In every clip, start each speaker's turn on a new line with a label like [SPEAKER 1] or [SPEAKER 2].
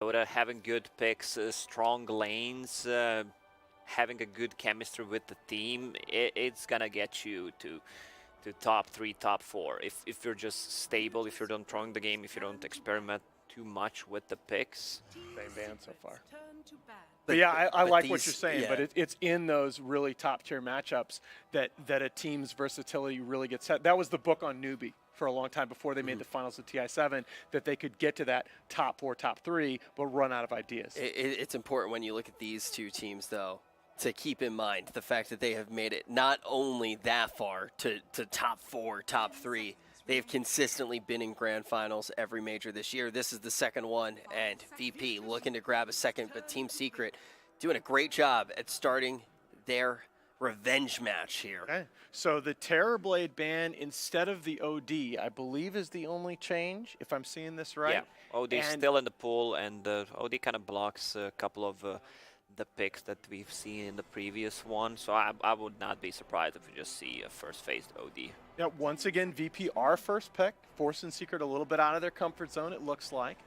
[SPEAKER 1] DOTA, having good picks, strong lanes, having a good chemistry with the team, it's gonna get you to top 3, top 4. If you're just stable, if you don't throwing the game, if you don't experiment too much with the picks.
[SPEAKER 2] Same band so far. But yeah, I like what you're saying, but it's in those really top-tier matchups that a team's versatility really gets set. That was the book on newbie for a long time before they made the finals of TI7, that they could get to that top 4, top 3, but run out of ideas.
[SPEAKER 3] It's important when you look at these two teams, though, to keep in mind the fact that they have made it not only that far to top 4, top 3, they've consistently been in grand finals every major this year. This is the second one, and VP looking to grab a second, but Team Secret doing a great job at starting their revenge match here.
[SPEAKER 2] Okay. So the Terrorblade ban instead of the OD, I believe, is the only change, if I'm seeing this right.
[SPEAKER 1] Yeah, OD is still in the pool, and OD kind of blocks a couple of the picks that we've seen in the previous one. So I would not be surprised if we just see a first phase OD.
[SPEAKER 2] Yeah, once again, VP our first pick, forcing Secret a little bit out of their comfort zone, it looks like.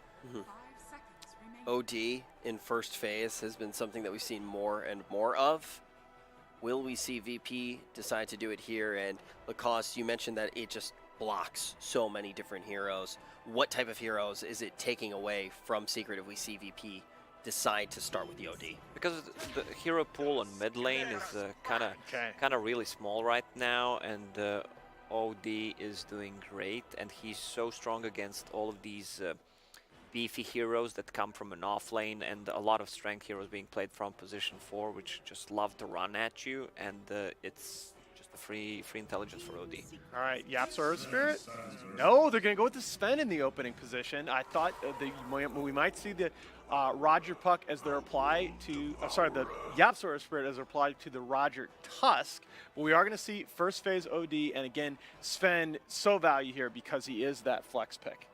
[SPEAKER 3] OD in first phase has been something that we've seen more and more of. Will we see VP decide to do it here? And Lacoste, you mentioned that it just blocks so many different heroes. What type of heroes is it taking away from Secret if we see VP decide to start with the OD?
[SPEAKER 1] Because the hero pool on mid lane is kind of really small right now, and OD is doing great, and he's so strong against all of these beefy heroes that come from an off lane, and a lot of strength heroes being played from position 4, which just love to run at you, and it's just a free intelligence for OD.
[SPEAKER 2] All right, YapzOra Spirit. No, they're going to go with the Sven in the opening position. I thought we might see the Roger Puck as their reply to, the YapzOra Spirit as their reply to the Roger Tusk. But we are going to see first phase OD, and again, Sven so value here because he is that flex pick.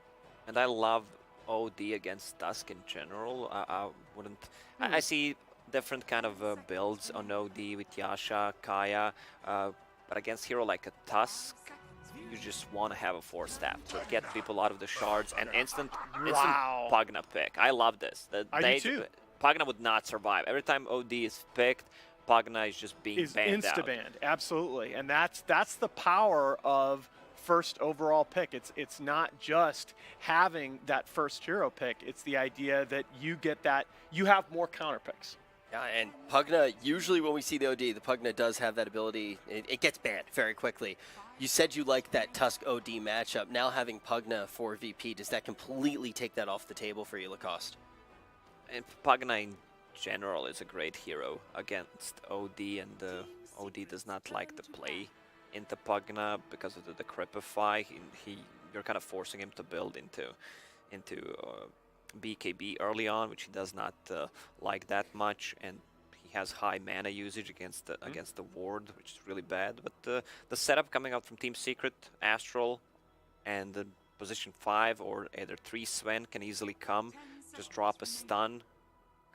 [SPEAKER 1] And I love OD against Tusk in general. I wouldn't. I see different kind of builds on OD with Yasha, Kaya, but against hero like a Tusk, you just want to have a 4-step to get people out of the shards and instant Pugna pick. I love this.
[SPEAKER 2] I do too.
[SPEAKER 1] Pugna would not survive. Every time OD is picked, Pugna is just being banned out.
[SPEAKER 2] Insta-banned, absolutely. And that's the power of first overall pick. It's not just having that first hero pick. It's the idea that you get that, you have more counter picks.
[SPEAKER 3] Yeah, and Pugna, usually when we see the OD, the Pugna does have that ability. It gets banned very quickly. You said you like that Tusk OD matchup. Now having Pugna for VP, does that completely take that off the table for you, Lacoste?
[SPEAKER 1] And Pugna in general is a great hero against OD, and OD does not like to play into Pugna because of the Cripify. You're kind of forcing him to build into BKB early on, which he does not like that much, and he has high mana usage against the ward, which is really bad. But the setup coming out from Team Secret, Astral, and the position 5 or either 3 Sven can easily come, just drop a stun,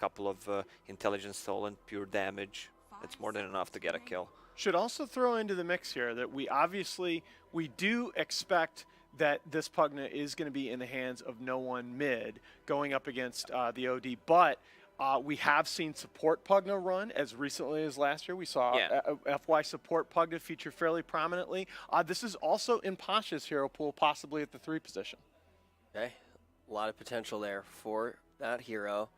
[SPEAKER 1] couple of intelligence stolen, pure damage. It's more than enough to get a kill.
[SPEAKER 2] Should also throw into the mix here that we do expect that this Pugna is going to be in the hands of no one mid going up against the OD, but we have seen support Pugna run as recently as last year. We saw FY support Pugna feature fairly prominently. This is also in Pasha's hero pool, possibly at the 3 position.
[SPEAKER 3] Okay, a lot of potential there for that hero.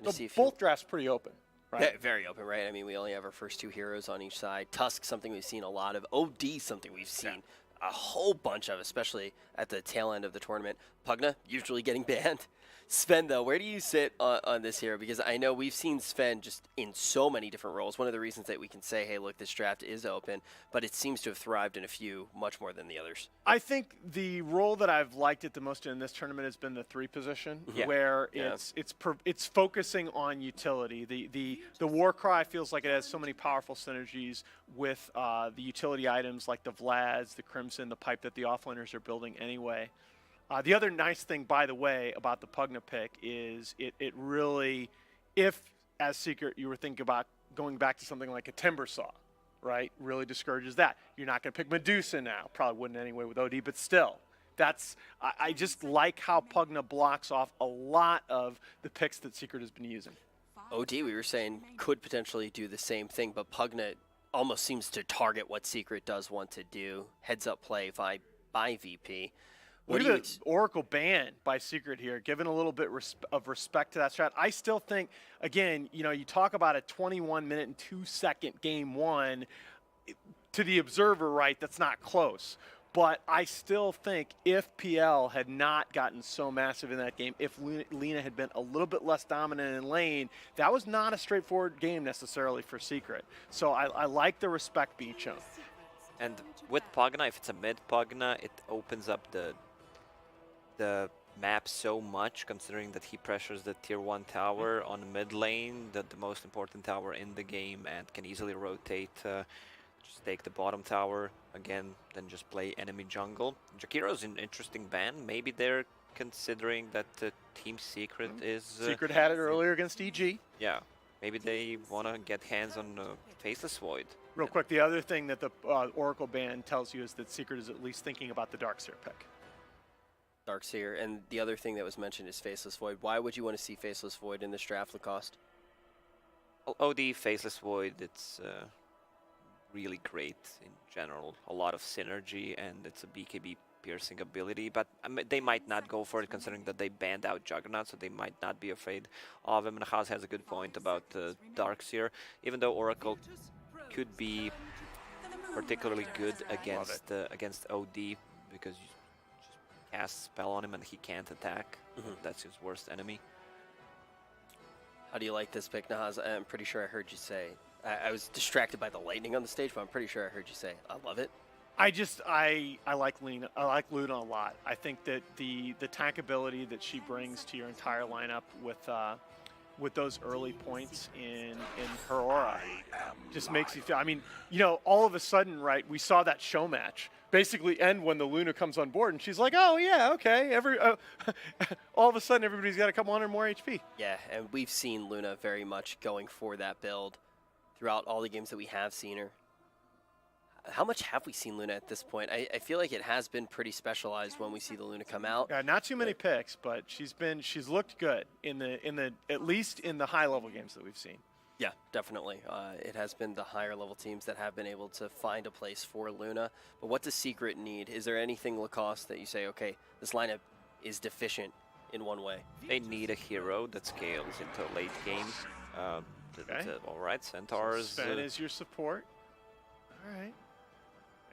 [SPEAKER 2] So both drafts pretty open. Right.
[SPEAKER 3] Very open, right? I mean, we only have our first 2 heroes on each side. Tusk, something we've seen a lot of. OD, something we've seen a whole bunch of, especially at the tail end of the tournament. Pugna, usually getting banned. Sven, though, where do you sit on this hero? Because I know we've seen Sven just in so many different roles. One of the reasons that we can say, hey, look, this draft is open, but it seems to have thrived in a few much more than the others.
[SPEAKER 2] I think the role that I've liked it the most in this tournament has been the 3 position, where it's focusing on utility. The Warcry feels like it has so many powerful synergies with the utility items like the Vlads, the Crimson, the pipe that the offlaners are building anyway. The other nice thing, by the way, about the Pugna pick is it really, if as Secret you were thinking about going back to something like a Timber Saw, right, really discourages that. You're not going to pick Medusa now. Probably wouldn't anyway with OD, but still, I just like how Pugna blocks off a lot of the picks that Secret has been using.
[SPEAKER 3] OD, we were saying, could potentially do the same thing, but Pugna almost seems to target what Secret does want to do. Heads up play by VP.
[SPEAKER 2] Look at the Oracle ban by Secret here, giving a little bit of respect to that strat. I still think, again, you know, you talk about a 21-minute and 2-second game one. To the observer, right, that's not close. But I still think if PL had not gotten so massive in that game, if Lena had been a little bit less dominant in lane, that was not a straightforward game necessarily for Secret. So I like the respect being shown.
[SPEAKER 1] And with Pugna, if it's a mid Pugna, it opens up the map so much, considering that he pressures the tier 1 tower on the mid lane, the most important tower in the game, and can easily rotate, just take the bottom tower again, then just play enemy jungle. Jakiro's an interesting ban. Maybe they're considering that Team Secret is...
[SPEAKER 2] Secret had it earlier against EG.
[SPEAKER 1] Yeah, maybe they want to get hands on Faceless Void.
[SPEAKER 2] Real quick, the other thing that the Oracle ban tells you is that Secret is at least thinking about the Darkseer pick.
[SPEAKER 3] Darkseer, and the other thing that was mentioned is Faceless Void. Why would you want to see Faceless Void in this draft, Lacoste?
[SPEAKER 1] OD Faceless Void, it's really great in general. A lot of synergy, and it's a BKB piercing ability, but they might not go for it considering that they banned out Juggernaut, so they might not be afraid of him. And Haas has a good point about Darkseer, even though Oracle could be particularly good against OD, because you just cast spell on him and he can't attack. That's his worst enemy.
[SPEAKER 3] How do you like this pick, Nahaz? I'm pretty sure I heard you say, I was distracted by the lightning on the stage, but I'm pretty sure I heard you say, I love it.
[SPEAKER 2] I like Luna. I like Luna a lot. I think that the tank ability that she brings to your entire lineup with those early points in her aura just makes you feel. I mean, you know, all of a sudden, right? We saw that show match basically end when the Luna comes on board, and she's like, "Oh yeah, okay." All of a sudden, everybody's got a couple hundred more HP.
[SPEAKER 3] Yeah, and we've seen Luna very much going for that build throughout all the games that we have seen her. How much have we seen Luna at this point? I feel like it has been pretty specialized when we see the Luna come out.
[SPEAKER 2] Not too many picks, but she's looked good in the at least in the high level games that we've seen.
[SPEAKER 3] Yeah, definitely. It has been the higher level teams that have been able to find a place for Luna. But what does Secret need? Is there anything, Lacoste, that you say, okay, this lineup is deficient in one way?
[SPEAKER 1] They need a hero that scales into late game.
[SPEAKER 2] Okay.
[SPEAKER 1] All right, Centaurs.
[SPEAKER 2] Sven is your support. All right.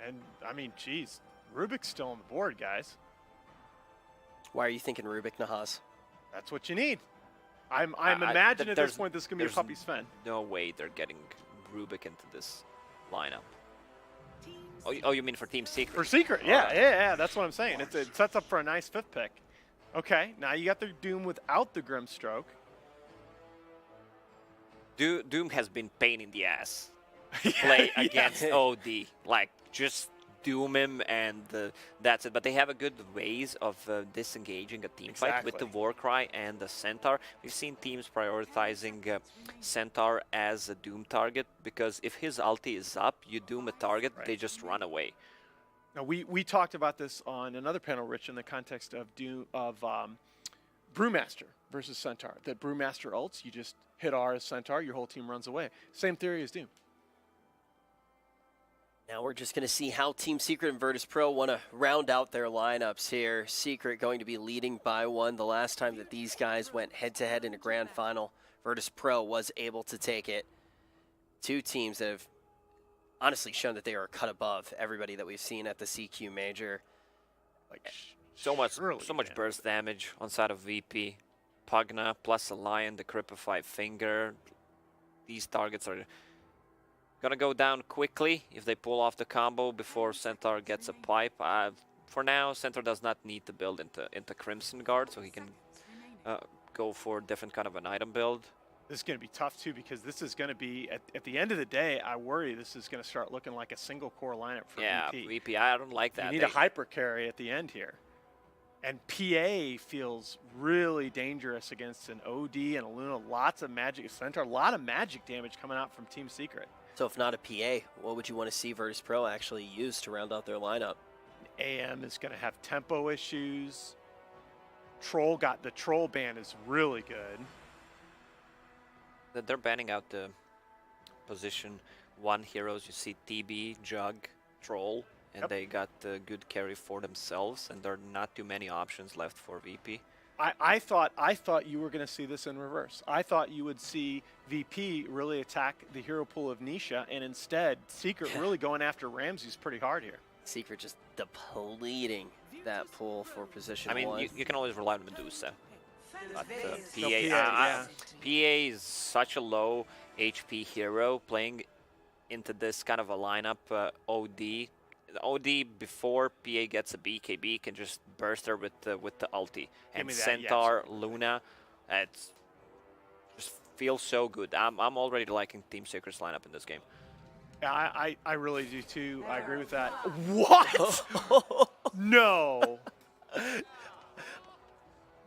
[SPEAKER 2] And, I mean, geez, Rubik's still on the board, guys.
[SPEAKER 3] Why are you thinking Rubik, Nahaz?
[SPEAKER 2] That's what you need. I'm imagining at this point this is going to be a Puppey Sven.
[SPEAKER 1] No way they're getting Rubik into this lineup. Oh, you mean for Team Secret?
[SPEAKER 2] For Secret, yeah, that's what I'm saying. It sets up for a nice 5th pick. Okay, now you got the Doom without the Grimstroke.
[SPEAKER 1] Doom has been pain in the ass. Play against OD, like just doom him and that's it. But they have a good ways of disengaging a team fight with the Warcry and the Centaur. We've seen teams prioritizing Centaur as a doom target, because if his ulti is up, you doom a target, they just run away.
[SPEAKER 2] Now we talked about this on another panel, Rich, in the context of Brewmaster versus Centaur. That Brewmaster ults, you just hit R as Centaur, your whole team runs away. Same theory as Doom.
[SPEAKER 3] Now we're just going to see how Team Secret and Virtus Pro want to round out their lineups here. Secret going to be leading by 1. The last time that these guys went head-to-head in a grand final, Virtus Pro was able to take it. Two teams that have honestly shown that they are a cut above everybody that we've seen at the CQ Major.
[SPEAKER 1] Like so much burst damage on side of VP. Pugna plus a Lion, the Cripify Finger. These targets are gonna go down quickly if they pull off the combo before Centaur gets a pipe. For now, Centaur does not need to build into Crimson Guard, so he can go for a different kind of an item build.
[SPEAKER 2] This is going to be tough, too, because this is going to be, at the end of the day, I worry this is going to start looking like a single core lineup for VP.
[SPEAKER 1] Yeah, VP, I don't like that.
[SPEAKER 2] You need a hyper carry at the end here. And PA feels really dangerous against an OD and a Luna. Lots of magic. Centaur, a lot of magic damage coming out from Team Secret.
[SPEAKER 3] So if not a PA, what would you want to see Virtus Pro actually use to round out their lineup?
[SPEAKER 2] AM is going to have tempo issues. The troll ban is really good.
[SPEAKER 1] They're banning out the position 1 heroes. You see TB, Jug, Troll, and they got a good carry for themselves, and there are not too many options left for VP.
[SPEAKER 2] I thought you were going to see this in reverse. I thought you would see VP really attack the hero pool of Nisha, and instead Secret really going after Ramses pretty hard here.
[SPEAKER 3] Secret just depleting that pool for position
[SPEAKER 1] I mean,
[SPEAKER 3] 1.
[SPEAKER 1] you can always rely on Medusa. But
[SPEAKER 2] PA
[SPEAKER 1] is such a low HP hero playing into this kind of a lineup. OD. The OD before PA gets a BKB can just burst her with the ulti. And Centaur, Luna, it just feels so good. I'm already liking Team Secret's lineup in this game.
[SPEAKER 2] Yeah, I really do too. I agree with that. What? No.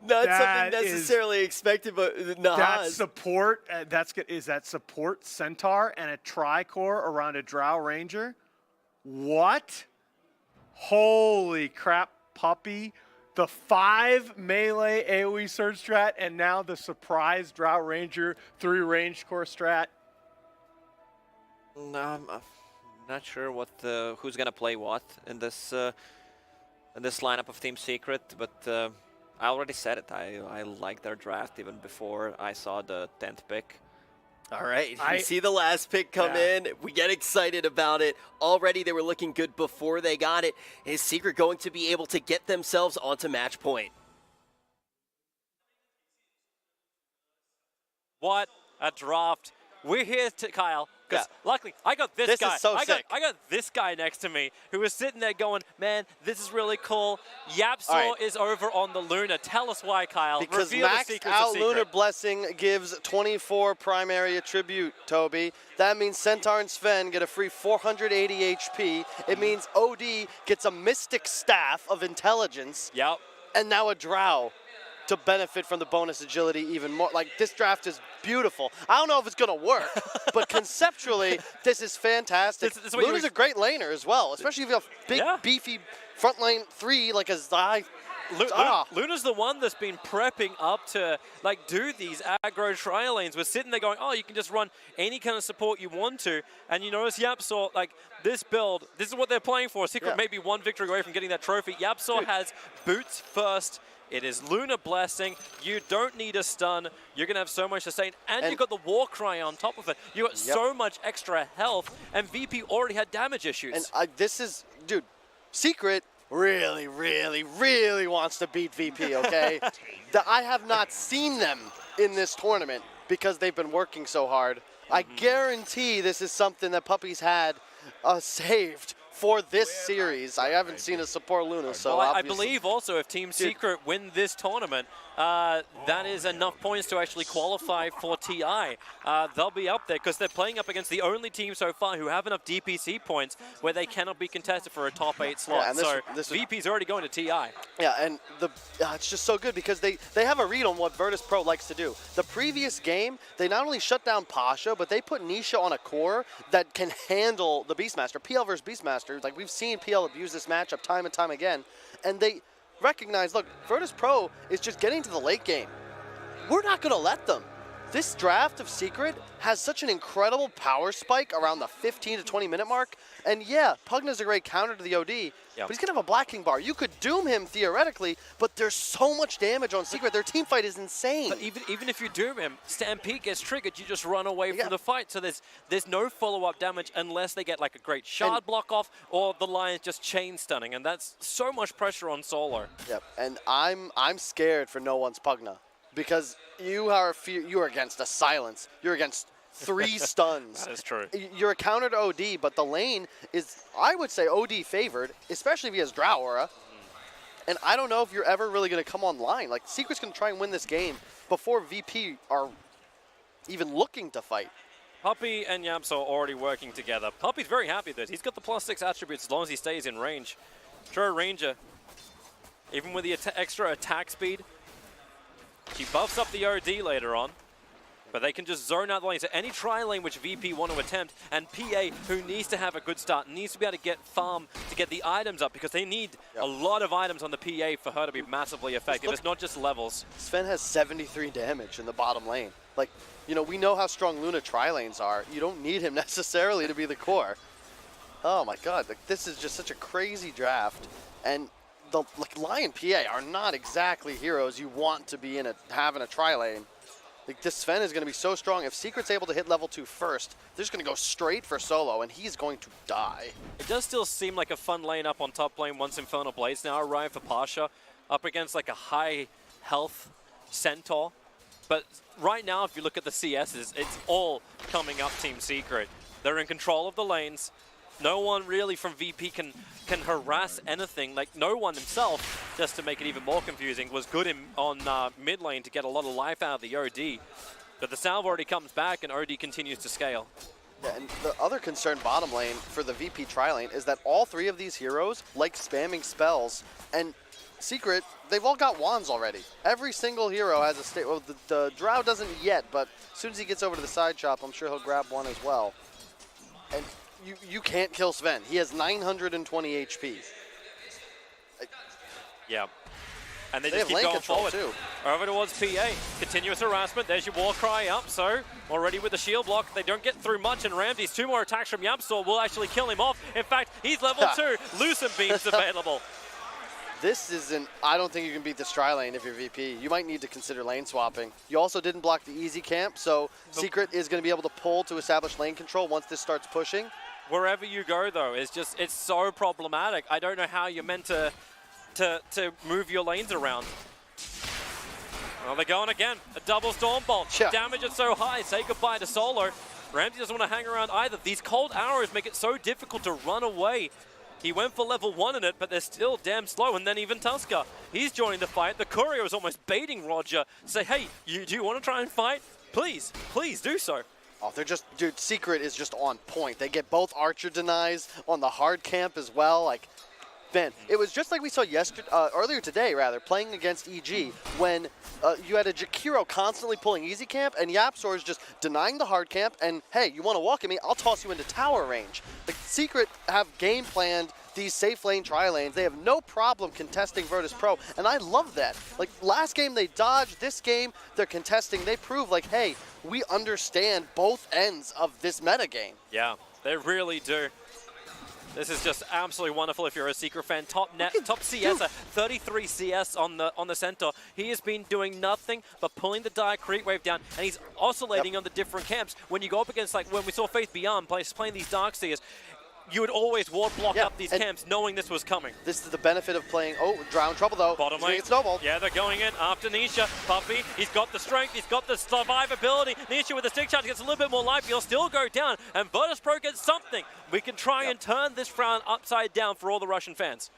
[SPEAKER 3] Not something necessarily expected, but Nahaz.
[SPEAKER 2] That support, is that support Centaur and a Tricore around a Drow Ranger? What? Holy crap, Puppey. The 5 melee AoE surge strat, and now the surprise Drow Ranger 3 range core strat.
[SPEAKER 1] No, I'm not sure who's gonna play what in this lineup of Team Secret, but I already said it. I like their draft even before I saw the 10th pick.
[SPEAKER 3] All right, we see the last pick come in. We get excited about it. Already they were looking good before they got it. Is Secret going to be able to get themselves onto match point?
[SPEAKER 4] What a draft. We're here to Kyle, because luckily I got this guy.
[SPEAKER 3] Is so sick.
[SPEAKER 4] I got this guy next to me who was sitting there going, man, this is really cool. Yapsaw is over on the Luna. Tell us why, Kyle.
[SPEAKER 5] Because
[SPEAKER 4] Reveal
[SPEAKER 5] max
[SPEAKER 4] the secrets
[SPEAKER 5] out
[SPEAKER 4] of Secret.
[SPEAKER 5] Lunar Blessing gives 24 primary attribute, Toby. That means Centaur and Sven get a free 480 HP. It means OD gets a Mystic Staff of Intelligence.
[SPEAKER 4] Yep.
[SPEAKER 5] And now a Drow to benefit from the bonus agility even more. Like, this draft is beautiful. I don't know if it's going to work, but conceptually, this is fantastic. Luna's a great laner as well, especially if you have big, beefy front lane 3 like a Zai.
[SPEAKER 4] Luna's the one that's been prepping up to like do these aggro trial lanes. We're sitting there going, oh, you can just run any kind of support you want to. And you notice Yapsaw, like this build, this is what they're playing for. Secret may be 1 victory away from getting that trophy. Yapsaw has boots first. It is Lunar Blessing. You don't need a stun. You're going to have so much sustain. And you've got the War Cry on top of it. You got so much extra health. And VP already had damage issues.
[SPEAKER 5] And this is, dude, Secret really, really, really wants to beat VP, okay? I have not seen them in this tournament because they've been working so hard. I guarantee this is something that Puppey's had saved for this series. I haven't seen a support Luna, so
[SPEAKER 4] well, I believe also if Team Secret win this tournament, that is enough points to actually qualify for TI. They'll be up there because they're playing up against the only team so far who have enough DPC points where they cannot be contested for a top 8 slot. So VP's already going to TI.
[SPEAKER 5] Yeah, and it's just so good because they have a read on what Virtus Pro likes to do. The previous game, they not only shut down Pasha, but they put Nisha on a core that can handle the Beastmaster. PL versus Beastmaster, like we've seen PL abuse this matchup time and time again, and they recognize, look, Virtus Pro is just getting to the late game. We're not going to let them. This draft of Secret has such an incredible power spike around the 15 to 20 minute mark. And yeah, Pugna's a great counter to the OD, but he's going to have a Black King bar. You could doom him theoretically, but there's so much damage on Secret. Their team fight is insane.
[SPEAKER 4] But even if you doom him, Stampede gets triggered, you just run away from the fight. So there's no follow-up damage unless they get like a great shard block off or the Lions just chain stunning. And that's so much pressure on solo.
[SPEAKER 5] Yep, and I'm scared for no one's Pugna. Because you are against a silence. You're against 3 stuns.
[SPEAKER 4] That is true.
[SPEAKER 5] You're a counter to OD, but the lane is, I would say, OD favored, especially if he has Drow Aura. And I don't know if you're ever really going to come online. Like, Secret's going to try and win this game before VP are even looking to fight.
[SPEAKER 4] Puppey and Yapsaw are already working together. Puppey's very happy with this. He's got the +6 attributes as long as he stays in range. True Ranger, even with the extra attack speed, she buffs up the OD later on. But they can just zone out the lane. So any tri-lane which VP want to attempt, and PA, who needs to have a good start, needs to be able to get farm to get the items up, because they need a lot of items on the PA for her to be massively effective. It's not just levels.
[SPEAKER 5] Sven has 73 damage in the bottom lane. Like, you know, we know how strong Luna tri-lanes are. You don't need him necessarily to be the core. Oh my god, like, this is just such a crazy draft. And the Lion PA are not exactly heroes you want to be having a tri-lane. Like, this Sven is going to be so strong. If Secret's able to hit level 2 first, they're just going to go straight for solo, and he's going to die.
[SPEAKER 4] It does still seem like a fun lane up on top lane once Infernal Blades now arrive for Pasha, up against like a high health Centaur. But right now, if you look at the CSs, it's all coming up Team Secret. They're in control of the lanes. No one really from VP can harass anything. Like, no one himself, just to make it even more confusing, was good on mid lane to get a lot of life out of the OD. But the salve already comes back, and OD continues to scale.
[SPEAKER 5] Yeah, and the other concern bottom lane for the VP tri-lane is that all three of these heroes like spamming spells, and Secret, they've all got wands already. Every single hero has a state. Well, the Drow doesn't yet, but as soon as he gets over to the side shop, I'm sure he'll grab one as well. And you can't kill Sven. He has 920 HP.
[SPEAKER 4] Yeah. And they just keep going forward.
[SPEAKER 5] Too.
[SPEAKER 4] Over towards PA. Continuous harassment. There's your war cry up. So already with the shield block, they don't get through much. And Ramsey's 2 more attacks from Yapsor will actually kill him off. In fact, he's level 2. Lucent Beam's available.
[SPEAKER 5] This isn't, I don't think you can beat this tri-lane if you're VP. You might need to consider lane swapping. You also didn't block the easy camp, so Secret is going to be able to pull to establish lane control once this starts pushing.
[SPEAKER 4] Wherever you go, though, it's so problematic. I don't know how you're meant to move your lanes around. Well, they're going again. A double Storm Bolt.
[SPEAKER 5] Yeah.
[SPEAKER 4] Damage is so high. Say goodbye to Solo. Ramsey doesn't want to hang around either. These cold arrows make it so difficult to run away. He went for level 1 in it, but they're still damn slow. And then even Tusker, he's joining the fight. The courier is almost baiting Roger. Say, hey, do you want to try and fight? Please, please do so.
[SPEAKER 5] Oh, they're just, dude, Secret is just on point. They get both Archer denies on the hard camp as well. Like, Ben, it was just like we saw earlier today, playing against EG, when you had a Jakiro constantly pulling easy camp, and Yapsor is just denying the hard camp, and hey, you want to walk at me, I'll toss you into tower range. Like, Secret have game planned these safe lane tri-lanes. They have no problem contesting Virtus Pro, and I love that. Like, last game they dodged, this game they're contesting. They prove, like, hey, we understand both ends of this metagame.
[SPEAKER 4] Yeah, they really do. This is just absolutely wonderful if you're a Secret fan. Top CS, 33 CS on the center. He has been doing nothing but pulling the dire creep wave down, and he's oscillating on the different camps. When you go up against, like, when we saw Faith Beyond playing these Darkseers, you would always ward block up these camps knowing this was coming.
[SPEAKER 5] This is the benefit of playing, Drown Trouble though.
[SPEAKER 4] Bottom lane.
[SPEAKER 5] It's snowballed.
[SPEAKER 4] Yeah, they're going in after Nisha. Puppey, he's got the strength, he's got the survivability. Nisha with the stick charge gets a little bit more life, he'll still go down, and Virtus Pro gets something. We can try and turn this round upside down for all the Russian fans.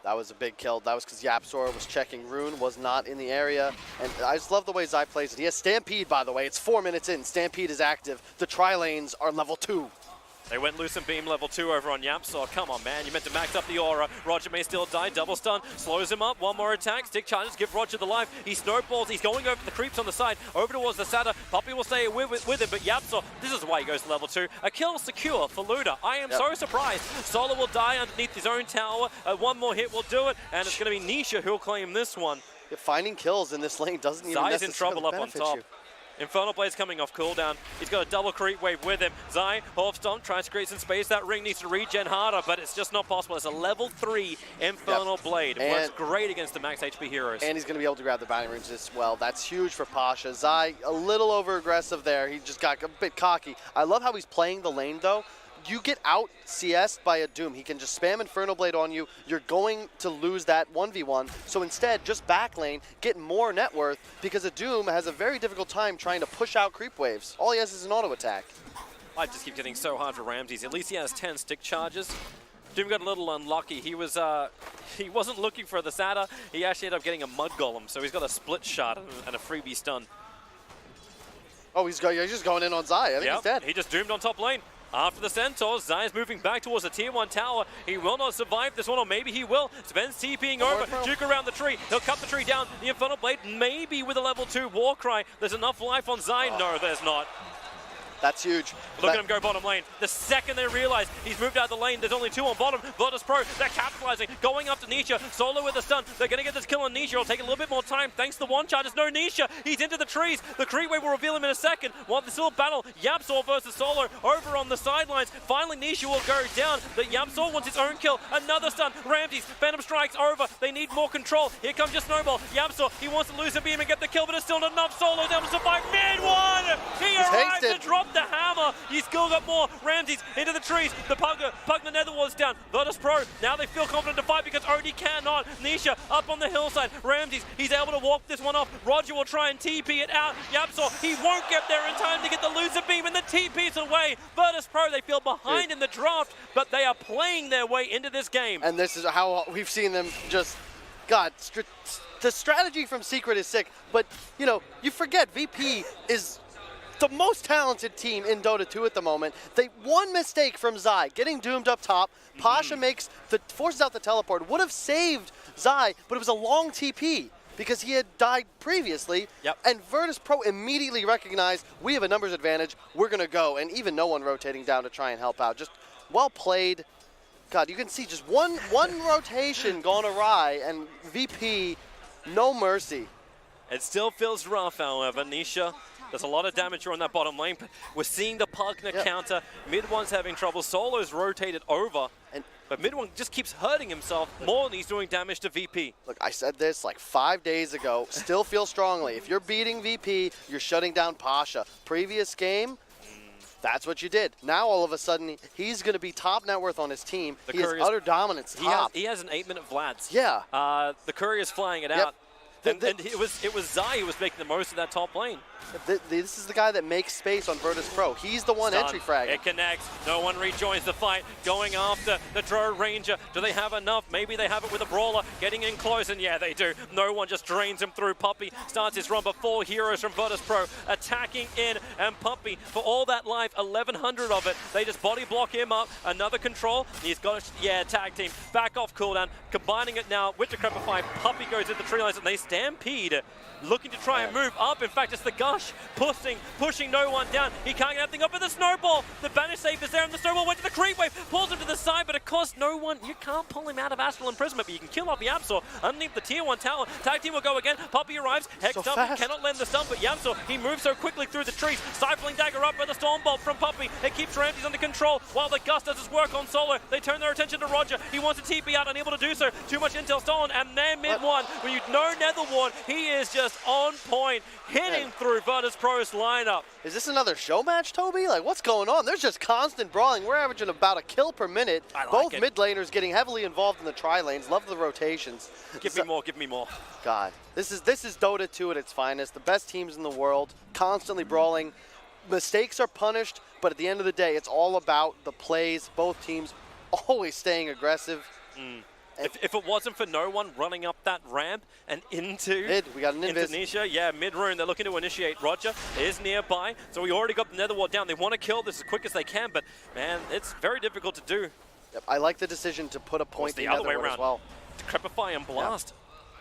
[SPEAKER 5] That was a big kill. That was because Yapsor was checking Rune, was not in the area. And I just love the way Zai plays it. He has Stampede, by the way. It's 4 minutes in. Stampede is active. The tri-lanes are level 2.
[SPEAKER 4] They went Lucent Beam level 2 over on Yapsor. Come on, man. You meant to max up the aura. Roger may still die. Double stun. Slows him up. One more attack. Stick charges. Give Roger the life. He snowballs. He's going over the creeps on the side. Over towards the Sata. Puppey will stay with him, but Yapsor, this is why he goes to level 2. A kill secure for Luda. I am so surprised. Solo will die underneath his own tower. One more hit will do it, and it's going to be Nisha who'll claim this one.
[SPEAKER 5] Yeah, finding kills in this lane doesn't even
[SPEAKER 4] Zai's
[SPEAKER 5] necessarily
[SPEAKER 4] in trouble up on top.
[SPEAKER 5] you.
[SPEAKER 4] Infernal Blade's coming off cooldown. He's got a double creep wave with him. Zai, Half Stomp, tries to create some space. That ring needs to regen harder, but it's just not possible. It's a level 3 Infernal Blade. It works great against the max HP heroes.
[SPEAKER 5] And he's going to be able to grab the bounty runes as well. That's huge for Pasha. Zai, a little over-aggressive there. He just got a bit cocky. I love how he's playing the lane, though. You get out CS by a Doom. He can just spam Infernal Blade on you. You're going to lose that 1v1. So instead, just back lane, get more net worth, because a Doom has a very difficult time trying to push out creep waves. All he has is an auto attack.
[SPEAKER 4] I just keep getting so hard for Ramses. At least he has 10 stick charges. Doom got a little unlucky. He wasn't looking for the Sata. He actually ended up getting a Mud Golem, so he's got a split shot and a freebie stun.
[SPEAKER 5] Oh, he's just going in on Zai. I think he's dead.
[SPEAKER 4] He just doomed on top lane. After the Centaurs, Zai is moving back towards the tier 1 tower. He will not survive this one, or maybe he will. Sven's TPing over. Juke around the tree. He'll cut the tree down. The Infernal Blade, maybe with a level 2 Warcry. There's enough life on Zai. No, there's not.
[SPEAKER 5] That's huge.
[SPEAKER 4] Look at him go bottom lane. The second they realize he's moved out of the lane, there's only 2 on bottom. Virtus Pro, they're capitalizing, going after Nisha. Solo with a stun. They're going to get this kill on Nisha. It'll take a little bit more time thanks to the one charge. There's no Nisha. He's into the trees. The creep wave will reveal him in a second. While this little battle, Yapsaw versus Solo over on the sidelines. Finally, Nisha will go down. The Yapsaw wants his own kill. Another stun. Ramses, Phantom Strikes over. They need more control. Here comes your Snowball. Yapsaw, he wants to lose a beam and get the kill, but it's still not enough. Solo's able to survive mid-one. He arrives to drop the hammer. He's still got more. Ramses into the trees. The Pugna Netherward's down. Virtus Pro, now they feel confident to fight because OD cannot. Nisha up on the hillside. Ramses, he's able to walk this one off. Roger will try and TP it out. Yapsaw, he won't get there in time to get the loser beam, and the TP's away. Virtus Pro, they feel behind in the draft, but they are playing their way into this game.
[SPEAKER 5] And this is how we've seen them just, God, the strategy from Secret is sick, but, you know, you forget VP is the most talented team in Dota 2 at the moment. They one mistake from Zai, getting doomed up top. Pasha forces out the teleport. Would have saved Zai, but it was a long TP because he had died previously. And Virtus Pro immediately recognized, we have a numbers advantage, we're gonna go. And even no one rotating down to try and help out. Just well played. God, you can see just one rotation gone awry, and VP, no mercy.
[SPEAKER 4] It still feels rough, however. Nisha, there's a lot of damage here on that bottom lane, but we're seeing the Pugna counter. Mid-one's having trouble. Solo's rotated over, but mid-one just keeps hurting himself more than he's doing damage to VP.
[SPEAKER 5] Look, I said this like 5 days ago, still feel strongly. If you're beating VP, you're shutting down Pasha. Previous game, that's what you did. Now all of a sudden, he's going to be top net worth on his team. He has utter dominance top.
[SPEAKER 4] He has an 8-minute Vlad's.
[SPEAKER 5] Yeah.
[SPEAKER 4] The Courier's flying it out. And it was Zai who was making the most of that top lane.
[SPEAKER 5] This is the guy that makes space on Virtus Pro. He's the one entry frag.
[SPEAKER 4] It connects. No one rejoins the fight. Going after the Drow Ranger. Do they have enough? Maybe they have it with a Brawler. Getting in close, and yeah, they do. No one just drains him through. Puppey starts his run, but 4 heroes from Virtus Pro attacking in, and Puppey, for all that life, 1,100 of it, they just body block him up. Another control. He's got a, tag team. Back off cooldown. Combining it now with the Decrepify. Puppey goes at the tree lines, and they stampede. Looking to try and move up. In fact, it's the Gush pushing no one down. He can't get anything up with the Snowball. The Banish Save is there, and the Snowball went to the Creep Wave, pulls him to the side, but it costs no one. You can't pull him out of Astral Imprisonment, but you can kill off Yapsaw underneath the tier 1 tower. Tag team will go again. Puppey arrives. Hex
[SPEAKER 5] so
[SPEAKER 4] up, cannot lend the stun, but Yapsaw, he moves so quickly through the trees. Stifling Dagger up by the Storm Bolt from Puppey. It keeps Ramses under control while the Gust does his work on Solo. They turn their attention to Roger. He wants to TP out, unable to do so. Too much intel stolen, and then mid-one, when you know Netherward, he is just on point, hitting through Virtus Pro's lineup.
[SPEAKER 5] Is this another show match, Toby? Like, what's going on? There's just constant brawling. We're averaging about a kill per minute. Both mid laners getting heavily involved in the tri-lanes. Love the rotations.
[SPEAKER 4] Give me more, give me more.
[SPEAKER 5] God, this is Dota 2 at its finest. The best teams in the world, constantly brawling. Mistakes are punished, but at the end of the day, it's all about the plays. Both teams always staying aggressive.
[SPEAKER 4] If it wasn't for no one running up that ramp and into
[SPEAKER 5] we got an invis.
[SPEAKER 4] Nisha, mid-rune, they're looking to initiate. Roger is nearby, so we already got the Netherward down. They want to kill this as quick as they can, but man, it's very difficult to do.
[SPEAKER 5] Yep, I like the decision to put a point in the other way around as well.
[SPEAKER 4] Decrepify and blast.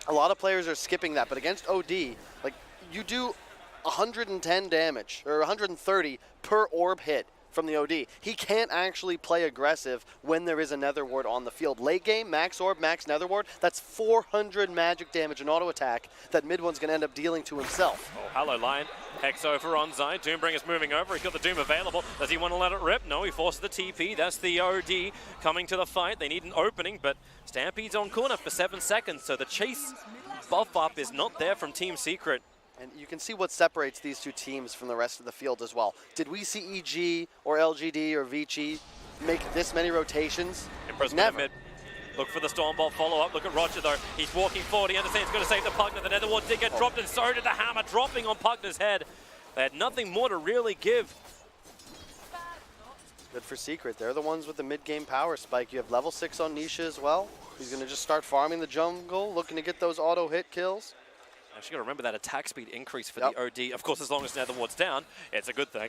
[SPEAKER 5] A lot of players are skipping that, but against OD, like, you do 110 damage or 130 per orb hit from the OD. He can't actually play aggressive when there is a Netherward on the field. Late game, max orb, max Netherward, that's 400 magic damage and auto attack that mid-one's going to end up dealing to himself.
[SPEAKER 4] Oh, hello, Lion. Hex over on Zai. Doombringer's moving over. He's got the Doom available. Does he want to let it rip? No, he forces the TP. That's the OD coming to the fight. They need an opening, but Stampede's on corner for 7 seconds, so the chase buff up is not there from Team Secret.
[SPEAKER 5] And you can see what separates these two teams from the rest of the field as well. Did we see EG or LGD or Vici make this many rotations?
[SPEAKER 4] Never. Mid. Look for the Stormbolt follow-up. Look at Roger, though. He's walking forward. He understands he's going to save the Pugna. The Netherward did get dropped, and so did the hammer, dropping on Pugna's head. They had nothing more to really give.
[SPEAKER 5] Good for Secret. They're the ones with the mid-game power spike. You have level 6 on Nisha as well. He's going to just start farming the jungle, looking to get those auto-hit kills.
[SPEAKER 4] Actually, got to remember that attack speed increase for the OD. Of course, as long as Netherward's down, it's a good thing.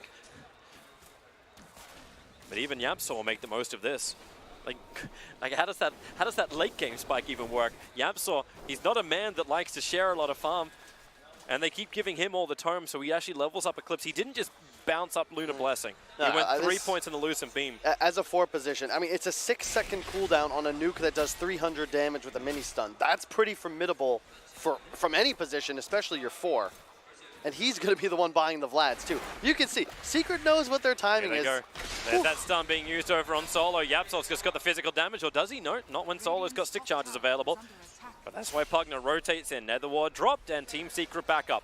[SPEAKER 4] But even YapzOr will make the most of this. Like how does that late game spike even work? YapzOr, he's not a man that likes to share a lot of farm, and they keep giving him all the time, so he actually levels up Eclipse. He didn't just bounce up Lunar Blessing. He went 3 points in the Lucent Beam.
[SPEAKER 5] As a 4 position, I mean, it's a 6-second cooldown on a nuke that does 300 damage with a mini stun. That's pretty formidable from any position, especially your 4. And he's going to be the one buying the Vlads, too. You can see, Secret knows what their timing is.
[SPEAKER 4] There's that stun being used over on Solo. YapzOr's just got the physical damage, or does he? No, not when Solo's got stick charges available. But that's why Pugna rotates in. Nether Ward dropped, and Team Secret back up.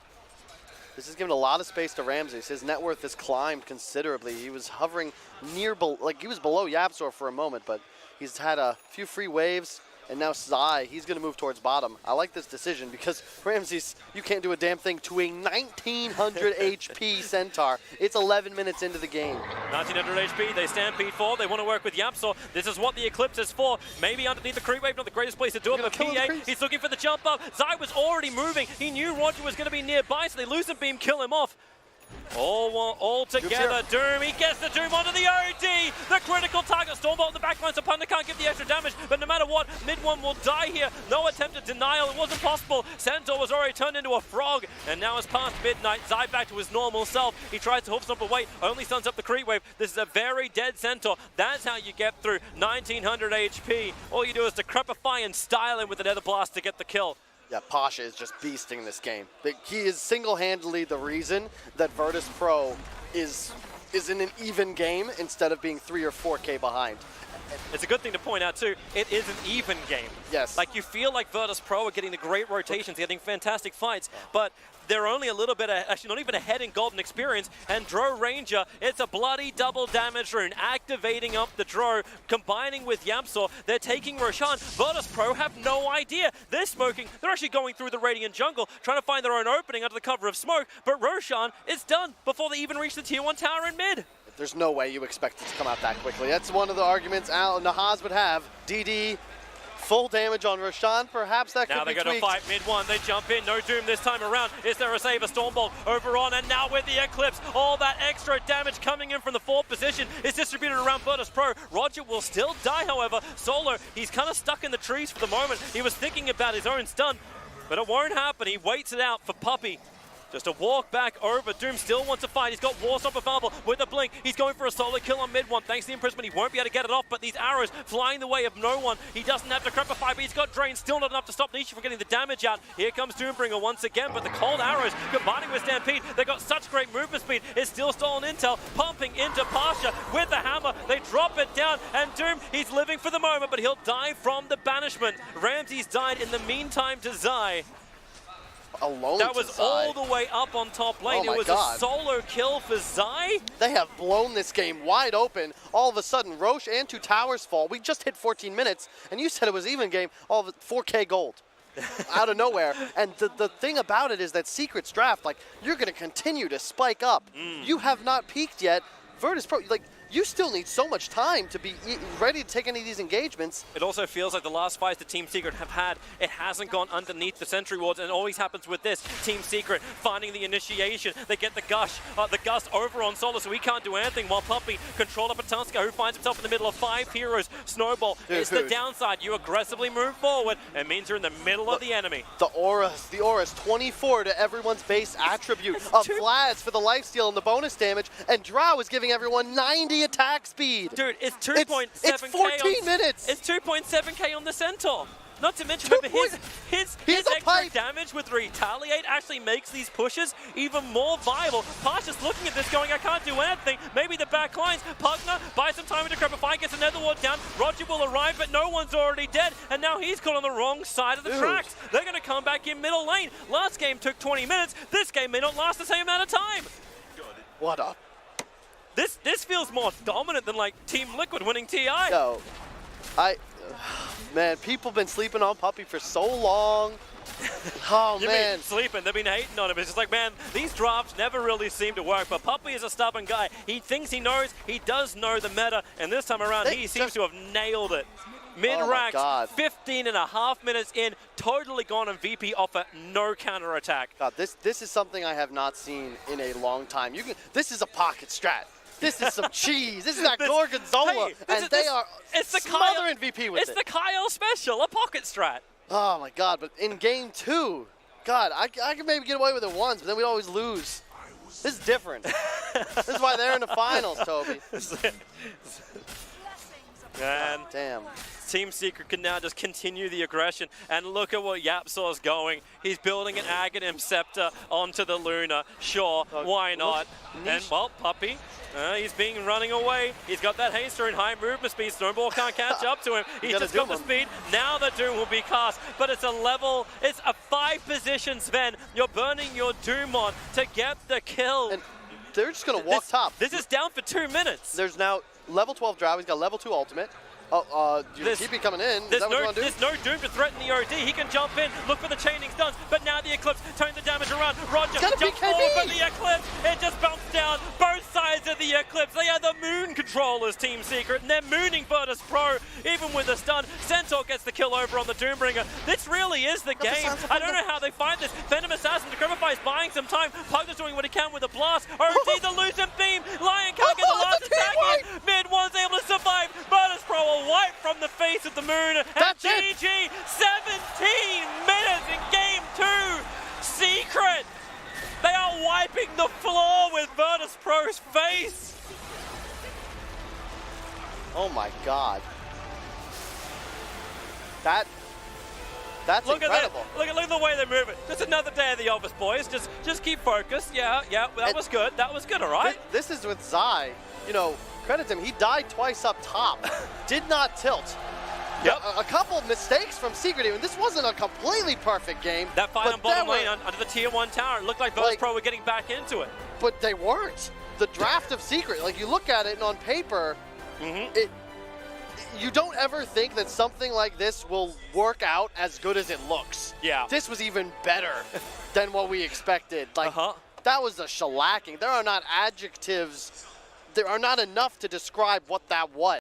[SPEAKER 5] This has given a lot of space to Ramses. His net worth has climbed considerably. He was hovering like he was below YapzOr for a moment, but he's had a few free waves. And now Zai, he's going to move towards bottom. I like this decision because Ramses, you can't do a damn thing to a 1900 HP Centaur. It's 11 minutes into the game.
[SPEAKER 4] 1900 HP, they stampede forward. They want to work with YapzOr. This is what the Eclipse is for. Maybe underneath the creep wave, not the greatest place to do it, but PA, he's looking for the jump up. Zai was already moving. He knew Roger was going to be nearby, so they Lucent Beam kill him off. All together, Doom, he gets the Doom onto the OD! The critical target, Stormbolt in the backline, so Punda can't give the extra damage, but no matter what, Mid-1 will die here. No attempt at denial, it wasn't possible. Centaur was already turned into a frog, and now it's past midnight. Zai back to his normal self. He tries to hook stomp away, only stuns up the creep wave. This is a very dead Centaur. That's how you get through 1900 HP. All you do is decrepify and style him with the Nether Blast to get the kill.
[SPEAKER 5] Yeah, Pasha is just beasting this game. He is single-handedly the reason that Virtus Pro is in an even game instead of being 3 or 4K behind.
[SPEAKER 4] It's a good thing to point out too, it is an even game.
[SPEAKER 5] Yes.
[SPEAKER 4] Like you feel like Virtus Pro are getting the great rotations, getting fantastic fights, but they're only a little bit, actually not even ahead in Golden Experience, and Dro Ranger, it's a bloody double damage rune, activating up the Dro, combining with YapzOr, they're taking Roshan. Virtus Pro have no idea. They're smoking, they're actually going through the Radiant jungle, trying to find their own opening under the cover of smoke, but Roshan is done before they even reach the tier 1 tower in mid.
[SPEAKER 5] There's no way you expect it to come out that quickly. That's one of the arguments Nahaz would have. DD, full damage on Roshan, perhaps that could be tweaked.
[SPEAKER 4] Now they're going to fight Mid-1, they jump in, no Doom this time around. Is there a save? A Stormbolt over on, and now with the Eclipse, all that extra damage coming in from the 4th position is distributed around Virtus Pro. Roger will still die, however. Solo, he's kind of stuck in the trees for the moment. He was thinking about his own stun, but it won't happen. He waits it out for Puppey. Just a walk back over. Doom still wants to fight. He's got Warstop available with a blink. He's going for a solo kill on Mid-1. Thanks to the imprisonment, he won't be able to get it off, but these arrows flying the way of no one. He doesn't have to Decrepify, but he's got Drain. Still not enough to stop Nisha from getting the damage out. Here comes Doombringer once again, but the cold arrows combining with Stampede, they got such great movement speed. It's still stolen intel, pumping into Pasha with the hammer. They drop it down, and Doom, he's living for the moment, but he'll die from the banishment. Ramses died in the meantime to Zai.
[SPEAKER 5] Alone
[SPEAKER 4] that was all the way up on top lane.
[SPEAKER 5] Oh
[SPEAKER 4] it was a solo kill for Zai.
[SPEAKER 5] They have blown this game wide open. All of a sudden, Roche and 2 towers fall. We just hit 14 minutes, and you said it was even game. All of it, 4K gold. Out of nowhere. And the thing about it is that Secret's draft, like, you're going to continue to spike up. You have not peaked yet. Virtus Pro, like, you still need so much time to be ready to take any of these engagements.
[SPEAKER 4] It also feels like the last fights that Team Secret have had, it hasn't gone underneath the sentry wards, and it always happens with this. Team Secret finding the initiation. They get the gust over on Solo, so he can't do anything, while Puppey controlled up a Tusker, who finds himself in the middle of 5 heroes. Snowball is the downside. You aggressively move forward, it means you're in the middle of the enemy.
[SPEAKER 5] The aura's 24 to everyone's base attribute. Vlad's for the lifesteal and the bonus damage, and Drow is giving everyone 90 attack speed.
[SPEAKER 4] Dude, it's 2.7k.
[SPEAKER 5] It's 14 minutes.
[SPEAKER 4] It's 2.7k on the Centaur. Not to mention his extra damage with Retaliate actually makes these pushes even more viable. Pasha's looking at this going, I can't do anything. Maybe the back lines. Pugna buys some time to Decrepify, gets another ward down. Roger will arrive, but no one's already dead. And now he's caught on the wrong side of the tracks. They're going to come back in middle lane. Last game took 20 minutes. This game may not last the same amount of time.
[SPEAKER 5] What up?
[SPEAKER 4] This feels more dominant than like Team Liquid winning TI.
[SPEAKER 5] Yo, man, people been sleeping on Puppey for so long. Oh, man.
[SPEAKER 4] Sleeping, they've been hating on him. It's just like, man, these drafts never really seem to work, but Puppey is a stubborn guy. He thinks he knows, he does know the meta, and this time around, he seems to have nailed it. Mid-racks, 15.5 minutes in, totally gone on VP offer, no counter-attack.
[SPEAKER 5] God, this is something I have not seen in a long time. This is a pocket strat. This is some cheese. This is that Gorgonzola.
[SPEAKER 4] Hey,
[SPEAKER 5] and they are
[SPEAKER 4] it's the
[SPEAKER 5] smothering VP with
[SPEAKER 4] It's the Kyle special, a pocket strat.
[SPEAKER 5] Oh, my God. But in game 2, God, I could maybe get away with it once, but then we'd always lose. This is different. This is why they're in the finals, Toby.
[SPEAKER 4] And
[SPEAKER 5] Damn.
[SPEAKER 4] Team Secret can now just continue the aggression, and look at what YapzOr's going. He's building an Aghanim Scepter onto the Luna. Sure, why not? And, well, Puppey, he's running away. He's got that haster in high movement speed. Snowball can't catch up to him. He's just got the speed. Now the Doom will be cast, but it's a 5 position, Sven. You're burning your Doom on to get the kill.
[SPEAKER 5] And they're just going to walk top.
[SPEAKER 4] This is down for 2 minutes.
[SPEAKER 5] There's now level 12 Drow. He's got level 2 ultimate. You keep it coming in. Is that what you want to do?
[SPEAKER 4] There's no Doom to threaten the OD. He can jump in, look for the chaining stuns, but now the Eclipse turns the damage around. Roger jumps forward for the Eclipse. It just bounced down both sides of the Eclipse. They are the Moon controllers, Team Secret, and they're mooning Virtus Pro, even with a stun. Centaur gets the kill over on the Doombringer. This really is the game. I don't know how they find this. Venom Assassin, Decrepify is buying some time. Pugna's doing what he can with a blast. OD, the Lucent Beam. Lion can't get the last attack in. Mid one's able to survive. Virtus Pro will wipe from the face of the Moon. And
[SPEAKER 5] That's
[SPEAKER 4] GG, 17 minutes in game 2. Secret, they are wiping the floor with Virtus Pro's face.
[SPEAKER 5] Oh my God. That's
[SPEAKER 4] Look
[SPEAKER 5] incredible.
[SPEAKER 4] at that. Look at the way they move it. Just another day of the office, boys. Just keep focused. Yeah, that was good. That was good, all right?
[SPEAKER 5] This is with Zai. You know, credit him. He died twice up top. Did not tilt.
[SPEAKER 4] Yep.
[SPEAKER 5] A couple of mistakes from Secret even. This wasn't a completely perfect game.
[SPEAKER 4] That fight
[SPEAKER 5] but
[SPEAKER 4] on bottom
[SPEAKER 5] there
[SPEAKER 4] lane under the tier 1 tower, it looked like Virtus Pro were getting back into it.
[SPEAKER 5] But they weren't. The draft of Secret, like you look at it and on paper, you don't ever think that something like this will work out as good as it looks.
[SPEAKER 4] Yeah.
[SPEAKER 5] This was even better than what we expected. Like, that was a shellacking. There are not adjectives. There are not enough to describe what that was.